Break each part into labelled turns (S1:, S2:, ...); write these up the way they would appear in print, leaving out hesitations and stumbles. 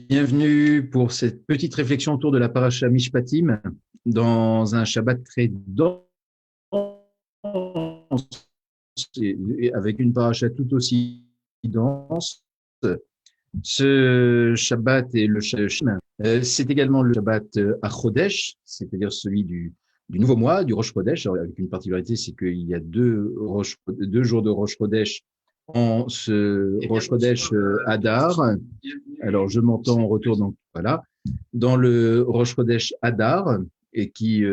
S1: Bienvenue pour cette petite réflexion autour de la paracha Mishpatim dans un Shabbat très dense et avec une paracha tout aussi dense. Ce Shabbat est le Shabbat. C'est également le Shabbat à Chodesh, c'est-à-dire celui du nouveau mois, du Rosh Chodesh. Alors, avec une particularité, c'est qu'il y a deux jours de Rosh Chodesh en ce Rosh Chodesh Adar. Alors, je m'entends en retour, donc voilà, dans le Rosh Chodesh Adar, et qui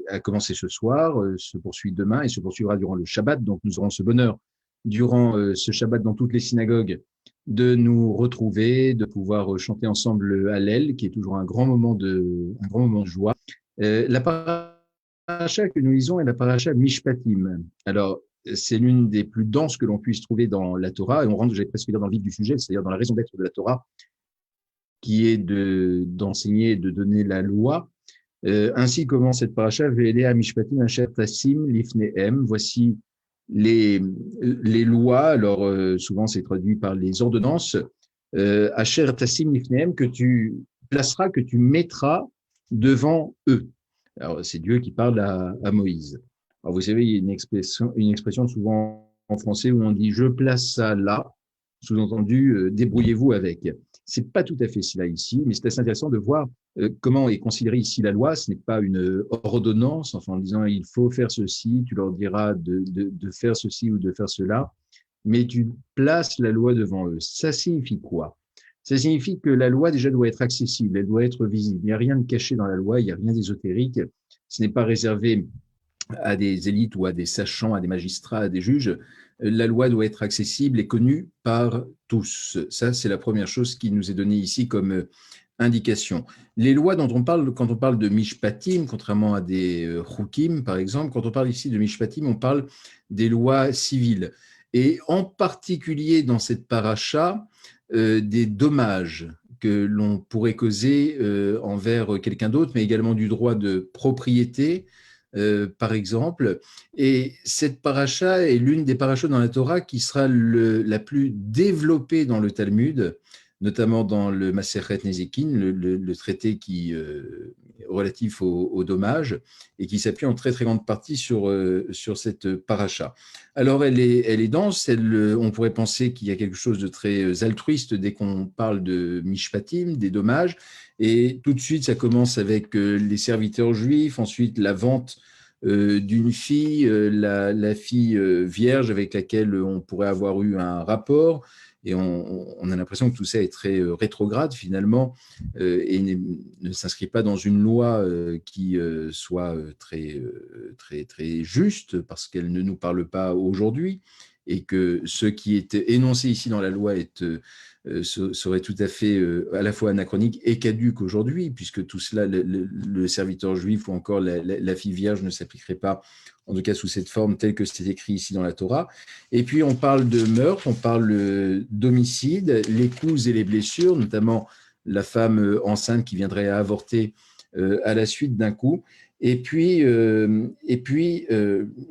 S1: a commencé ce soir, se poursuit demain et se poursuivra durant le Shabbat. Donc, nous aurons ce bonheur durant ce Shabbat dans toutes les synagogues de nous retrouver, de pouvoir chanter ensemble le Hallel, qui est toujours un grand moment de joie. La paracha que nous lisons est la paracha Mishpatim. Alors, c'est l'une des plus denses que l'on puisse trouver dans la Torah, et on rentre, j'allais presque dire, dans le vif du sujet, c'est-à-dire dans la raison d'être de la Torah, qui est d'enseigner et de donner la loi. Ainsi commence cette paracha, Ve'elea Mishpatim Asher Tassim Lifnehem. Voici les lois, alors souvent c'est traduit par les ordonnances, Asher Tassim Lifnehem, que tu placeras, que tu mettras devant eux. Alors c'est Dieu qui parle à Moïse. Alors vous savez, il y a une expression souvent en français où on dit je place ça là, sous-entendu débrouillez-vous avec. C'est pas tout à fait cela ici, mais c'est assez intéressant de voir comment est considérée ici la loi. Ce n'est pas une ordonnance, enfin en disant il faut faire ceci, tu leur diras de faire ceci ou de faire cela, mais tu places la loi devant eux. Ça signifie quoi? Ça signifie que la loi déjà doit être accessible, elle doit être visible. Il n'y a rien de caché dans la loi, il n'y a rien d'ésotérique. Ce n'est pas réservé à des élites ou à des sachants, à des magistrats, à des juges. La loi doit être accessible et connue par tous. Ça, c'est la première chose qui nous est donnée ici comme indication. Les lois dont on parle, quand on parle de mishpatim, contrairement à des chukim, par exemple, quand on parle ici de mishpatim, on parle des lois civiles. Et en particulier dans cette paracha, des dommages que l'on pourrait causer envers quelqu'un d'autre, mais également du droit de propriété, par exemple. Et cette paracha est l'une des parachas dans la Torah qui sera la plus développée dans le Talmud, notamment dans le Masechet Nezikin, le traité qui relatif aux dommages, et qui s'appuie en très très grande partie sur cette paracha. Alors elle est dense, on pourrait penser qu'il y a quelque chose de très altruiste dès qu'on parle de mishpatim, des dommages, et tout de suite ça commence avec les serviteurs juifs, ensuite la vente d'une fille, la fille vierge avec laquelle on pourrait avoir eu un rapport, et on a l'impression que tout ça est très rétrograde finalement, et ne s'inscrit pas dans une loi qui soit très, très juste, parce qu'elle ne nous parle pas aujourd'hui, et que ce qui est énoncé ici dans la loi serait tout à fait à la fois anachronique et caduque aujourd'hui, puisque tout cela, le serviteur juif ou encore la fille vierge ne s'appliquerait pas, en tout cas sous cette forme telle que c'est écrit ici dans la Torah. Et puis on parle de meurtre, on parle d'homicide, les coups et les blessures, notamment la femme enceinte qui viendrait à avorter à la suite d'un coup, et puis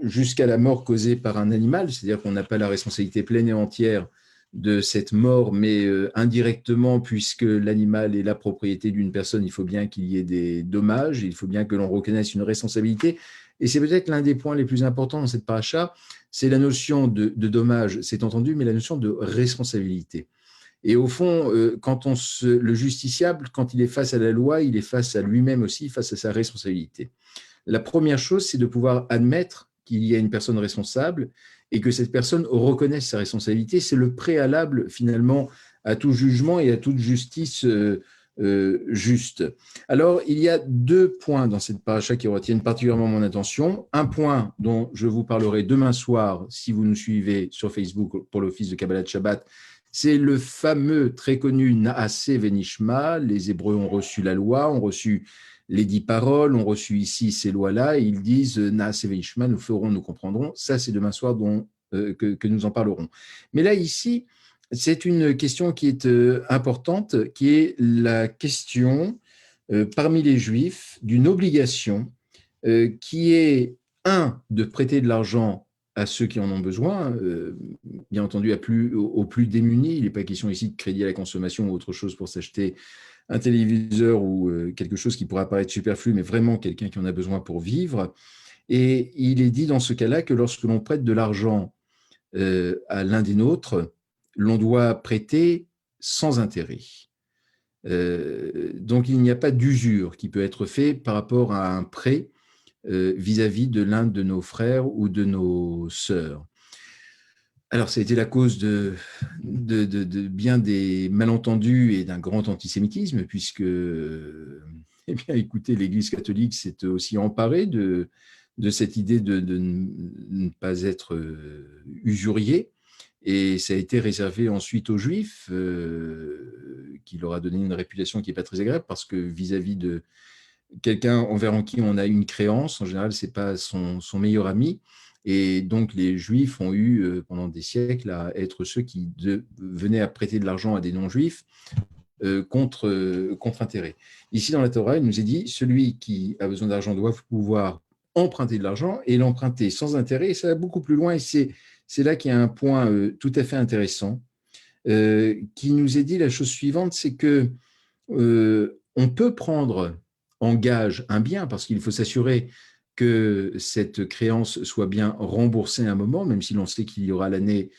S1: jusqu'à la mort causée par un animal, c'est-à-dire qu'on n'a pas la responsabilité pleine et entière de cette mort, mais indirectement, puisque l'animal est la propriété d'une personne, il faut bien qu'il y ait des dommages, il faut bien que l'on reconnaisse une responsabilité. Et c'est peut-être l'un des points les plus importants dans cette paracha, c'est la notion de dommage, c'est entendu, mais la notion de responsabilité. Et au fond, le justiciable, quand il est face à la loi, il est face à lui-même aussi, face à sa responsabilité. La première chose, c'est de pouvoir admettre qu'il y a une personne responsable et que cette personne reconnaisse sa responsabilité. C'est le préalable finalement à tout jugement et à toute justice juste. Alors, il y a deux points dans cette paracha qui retiennent particulièrement mon attention. Un point dont je vous parlerai demain soir, si vous nous suivez sur Facebook pour l'office de Kabbalat Shabbat, c'est le fameux, très connu Naaseh Venishma. Les Hébreux ont reçu la loi, ont reçu les 10 paroles, ont reçu ici ces lois-là, et ils disent Naaseh Venishma, nous ferons, nous comprendrons. Ça, c'est demain soir que nous en parlerons. Mais là, ici, c'est une question qui est importante, qui est la question parmi les Juifs d'une obligation qui est, un, de prêter de l'argent à ceux qui en ont besoin, bien entendu aux plus démunis. Il n'est pas question ici de crédit à la consommation ou autre chose pour s'acheter un téléviseur ou quelque chose qui pourrait apparaître superflu, mais vraiment quelqu'un qui en a besoin pour vivre. Et il est dit dans ce cas-là que lorsque l'on prête de l'argent à l'un des nôtres, l'on doit prêter sans intérêt. Donc il n'y a pas d'usure qui peut être fait par rapport à un prêt vis-à-vis de l'un de nos frères ou de nos sœurs. Alors, ça a été la cause de bien des malentendus et d'un grand antisémitisme, puisque, eh bien, écoutez, l'Église catholique s'est aussi emparée de cette idée de ne pas être usurier, et ça a été réservé ensuite aux Juifs, qui leur a donné une réputation qui n'est pas très agréable, parce que vis-à-vis de quelqu'un envers qui on a une créance, en général, ce n'est pas son meilleur ami. Et donc, les Juifs ont eu, pendant des siècles, à être ceux qui venaient à prêter de l'argent à des non-Juifs contre intérêt. Ici, dans la Torah, il nous est dit, celui qui a besoin d'argent doit pouvoir emprunter de l'argent et l'emprunter sans intérêt. Et ça va beaucoup plus loin. Et c'est là qu'il y a un point tout à fait intéressant qui nous est dit la chose suivante, c'est que on peut prendre en gage un bien parce qu'il faut s'assurer que cette créance soit bien remboursée à un moment, même si l'on sait qu'il y aura l'année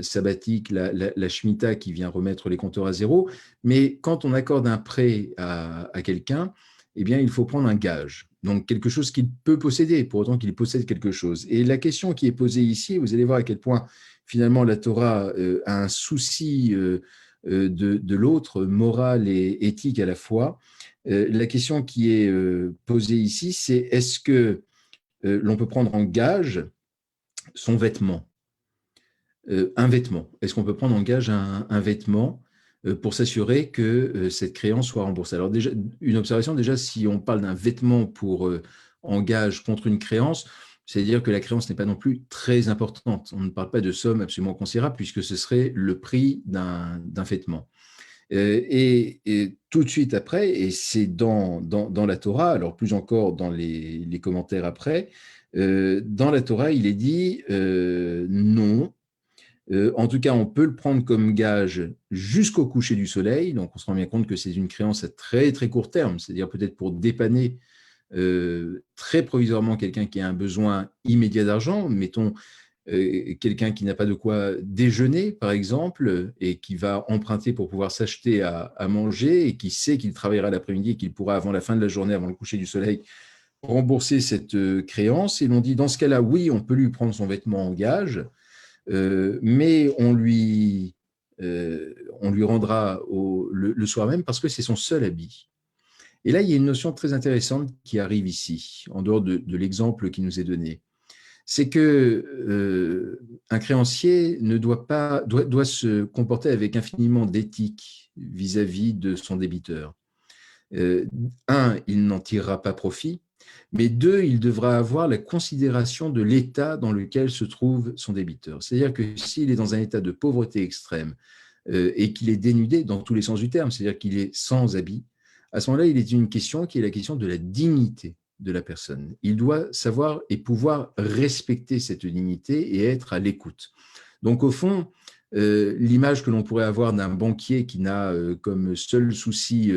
S1: sabbatique, la Shemitah qui vient remettre les compteurs à zéro. Mais quand on accorde un prêt à quelqu'un, eh bien, il faut prendre un gage, donc quelque chose qu'il peut posséder, pour autant qu'il possède quelque chose. Et la question qui est posée ici, vous allez voir à quel point finalement la Torah a un souci de l'autre, moral et éthique à la fois. La question qui est posée ici, c'est est-ce que l'on peut prendre en gage son vêtement, un vêtement? Est-ce qu'on peut prendre en gage un vêtement pour s'assurer que cette créance soit remboursée? Alors déjà, une observation, déjà, si on parle d'un vêtement pour en gage contre une créance, c'est-à-dire que la créance n'est pas non plus très importante. On ne parle pas de somme absolument considérable puisque ce serait le prix d'un vêtement. Et tout de suite après, et c'est dans la Torah, alors plus encore dans les commentaires après, dans la Torah, il est dit non. En tout cas, on peut le prendre comme gage jusqu'au coucher du soleil. Donc, on se rend bien compte que c'est une créance à très, très court terme, c'est-à-dire peut-être pour dépanner très provisoirement quelqu'un qui a un besoin immédiat d'argent. Mettons quelqu'un qui n'a pas de quoi déjeuner, par exemple, et qui va emprunter pour pouvoir s'acheter à manger et qui sait qu'il travaillera l'après-midi et qu'il pourra, avant la fin de la journée, avant le coucher du soleil, rembourser cette créance. Et l'on dit, dans ce cas-là, oui, on peut lui prendre son vêtement en gage, mais on lui rendra le soir même parce que c'est son seul habit. Et là, il y a une notion très intéressante qui arrive ici, en dehors de l'exemple qui nous est donné. C'est que un créancier doit se comporter avec infiniment d'éthique vis-à-vis de son débiteur. Un, il n'en tirera pas profit, mais deux, il devra avoir la considération de l'état dans lequel se trouve son débiteur. C'est-à-dire que s'il est dans un état de pauvreté extrême et qu'il est dénudé dans tous les sens du terme, c'est-à-dire qu'il est sans habit, à ce moment-là, il est une question qui est la question de la dignité de la personne. Il doit savoir et pouvoir respecter cette dignité et être à l'écoute. Donc, au fond, l'image que l'on pourrait avoir d'un banquier qui n'a comme seul souci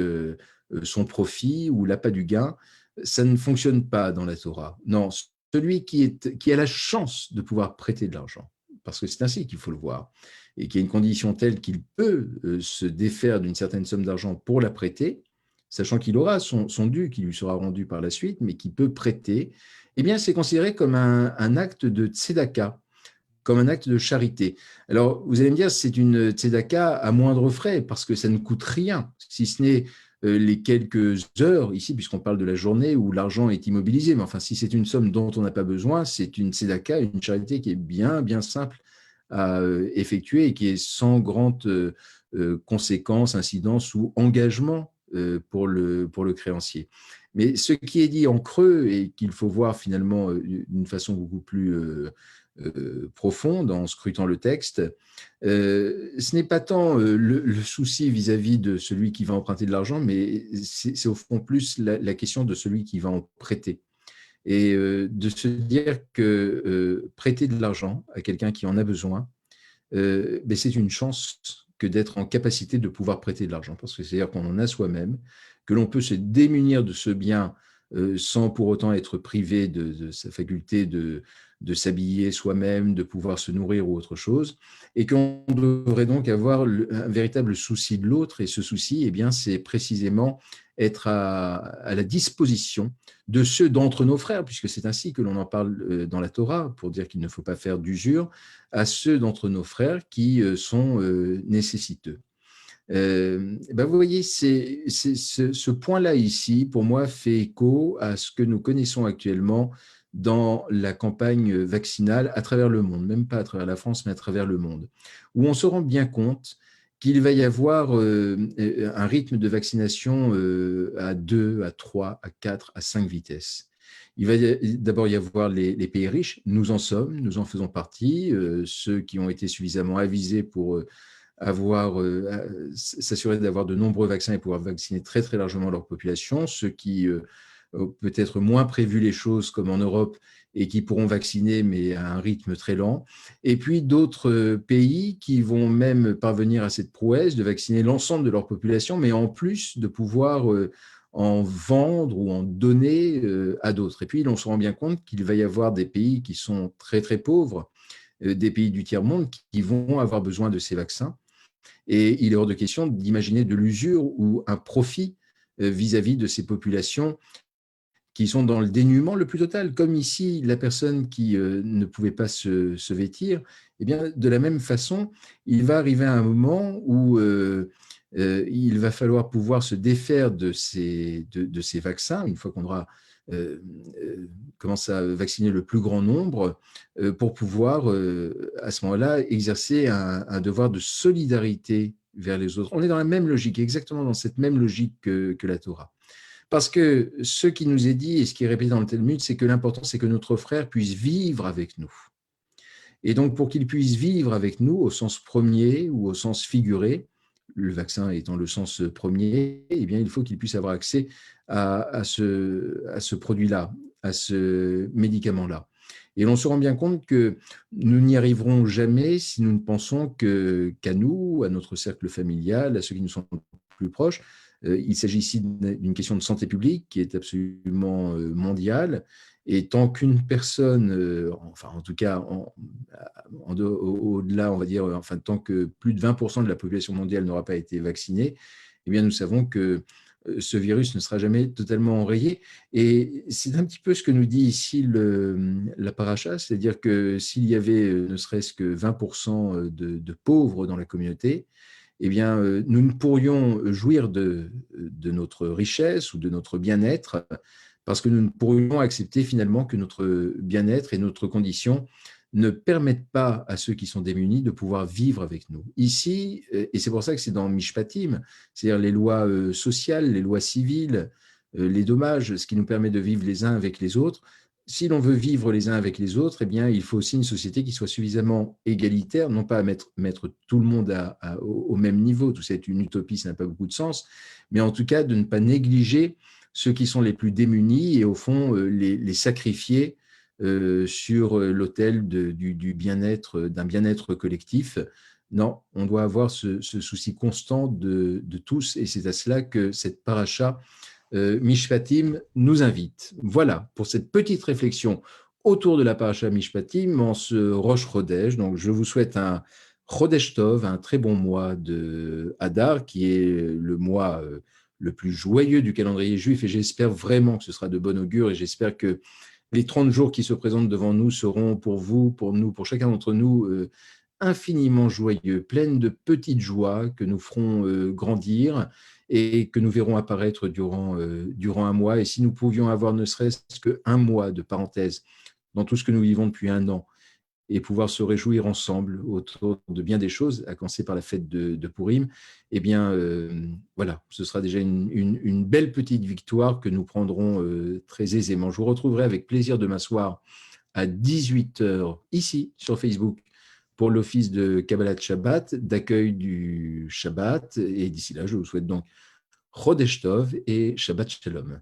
S1: son profit ou l'appât du gain, ça ne fonctionne pas dans la Torah. Non, celui qui a la chance de pouvoir prêter de l'argent, parce que c'est ainsi qu'il faut le voir, et qui a une condition telle qu'il peut se défaire d'une certaine somme d'argent pour la prêter, sachant qu'il aura son dû qui lui sera rendu par la suite, mais qui peut prêter, eh bien, c'est considéré comme un acte de tzedaka, comme un acte de charité. Alors, vous allez me dire, c'est une tzedaka à moindre frais, parce que ça ne coûte rien, si ce n'est les quelques heures, ici, puisqu'on parle de la journée où l'argent est immobilisé. Mais enfin, si c'est une somme dont on n'a pas besoin, c'est une tzedaka, une charité qui est bien, bien simple à effectuer et qui est sans grande conséquence, incidence ou engagement pour le créancier. Mais ce qui est dit en creux et qu'il faut voir finalement d'une façon beaucoup plus profonde en scrutant le texte, ce n'est pas tant le souci vis-à-vis de celui qui va emprunter de l'argent, mais c'est au fond plus la question de celui qui va en prêter. et de se dire que prêter de l'argent à quelqu'un qui en a besoin, ben c'est une chance que d'être en capacité de pouvoir prêter de l'argent, parce que c'est-à-dire qu'on en a soi-même, que l'on peut se démunir de ce bien sans pour autant être privé de sa faculté de s'habiller soi-même, de pouvoir se nourrir ou autre chose, et qu'on devrait donc avoir un véritable souci de l'autre, et ce souci, eh bien, c'est précisément être à la disposition de ceux d'entre nos frères, puisque c'est ainsi que l'on en parle dans la Torah, pour dire qu'il ne faut pas faire d'usure, à ceux d'entre nos frères qui sont nécessiteux. Ben vous voyez, ce point-là ici, pour moi, fait écho à ce que nous connaissons actuellement dans la campagne vaccinale à travers le monde, même pas à travers la France, mais à travers le monde, où on se rend bien compte qu'il va y avoir un rythme de vaccination à 2, à 3, à 4, à 5 vitesses. Il va d'abord y avoir les pays riches, nous en sommes, nous en faisons partie, ceux qui ont été suffisamment avisés pour s'assurer d'avoir de nombreux vaccins et pouvoir vacciner très très largement leur population, ceux qui ont peut-être moins prévu les choses comme en Europe et qui pourront vacciner mais à un rythme très lent, et puis d'autres pays qui vont même parvenir à cette prouesse de vacciner l'ensemble de leur population, mais en plus de pouvoir en vendre ou en donner à d'autres. Et puis on se rend bien compte qu'il va y avoir des pays qui sont très très pauvres, des pays du tiers-monde qui vont avoir besoin de ces vaccins. Et il est hors de question d'imaginer de l'usure ou un profit vis-à-vis de ces populations qui sont dans le dénuement le plus total. Comme ici, la personne qui ne pouvait pas se vêtir, eh bien, de la même façon, il va arriver un moment où il va falloir pouvoir se défaire de ces vaccins, une fois qu'on aura euh, commencé à vacciner le plus grand nombre, pour pouvoir, à ce moment-là, exercer un devoir de solidarité vers les autres. On est dans la même logique, exactement dans cette même logique que la Torah. Parce que ce qui nous est dit et ce qui est répété dans le Talmud, c'est que l'important, c'est que notre frère puisse vivre avec nous. Et donc, pour qu'il puisse vivre avec nous au sens premier ou au sens figuré, le vaccin étant le sens premier, eh bien, il faut qu'il puisse avoir accès à ce produit-là, à ce médicament-là. Et l'on se rend bien compte que nous n'y arriverons jamais si nous ne pensons qu'à nous, à notre cercle familial, à ceux qui nous sont plus proches. Il s'agit ici d'une question de santé publique qui est absolument mondiale. Et tant qu'une personne, enfin en tout cas au-delà, on va dire, enfin tant que plus de 20% de la population mondiale n'aura pas été vaccinée, eh bien nous savons que ce virus ne sera jamais totalement enrayé. Et c'est un petit peu ce que nous dit ici la paracha, c'est-à-dire que s'il y avait ne serait-ce que 20% de pauvres dans la communauté, eh bien, nous ne pourrions jouir de notre richesse ou de notre bien-être parce que nous ne pourrions accepter finalement que notre bien-être et notre condition ne permettent pas à ceux qui sont démunis de pouvoir vivre avec nous. Ici, et c'est pour ça que c'est dans Mishpatim, c'est-à-dire les lois sociales, les lois civiles, les dommages, ce qui nous permet de vivre les uns avec les autres. Si l'on veut vivre les uns avec les autres, eh bien, il faut aussi une société qui soit suffisamment égalitaire, non pas à mettre tout le monde au même niveau, tout ça est une utopie, ça n'a pas beaucoup de sens, mais en tout cas de ne pas négliger ceux qui sont les plus démunis et au fond les sacrifier sur l'autel du bien-être, d'un bien-être collectif. Non, on doit avoir ce souci constant de tous et c'est à cela que cette paracha Mishpatim nous invite. Voilà pour cette petite réflexion autour de la paracha Mishpatim en ce Rosh Chodesh. Donc je vous souhaite un Chodesh Tov, un très bon mois de Hadar, qui est le mois le plus joyeux du calendrier juif, et j'espère vraiment que ce sera de bon augure, et j'espère que les 30 jours qui se présentent devant nous seront pour vous, pour nous, pour chacun d'entre nous, infiniment joyeux, pleines de petites joies que nous ferons grandir et que nous verrons apparaître durant un mois. Et si nous pouvions avoir ne serait-ce qu'un mois de parenthèse dans tout ce que nous vivons depuis un an, et pouvoir se réjouir ensemble autour de bien des choses, à commencer par la fête de Purim, eh bien, voilà, ce sera déjà une belle petite victoire que nous prendrons très aisément. Je vous retrouverai avec plaisir demain soir à 18h ici sur Facebook pour l'office de Kabbalat Shabbat, d'accueil du Shabbat. Et d'ici là, je vous souhaite donc Chodesh Tov et Shabbat Shalom.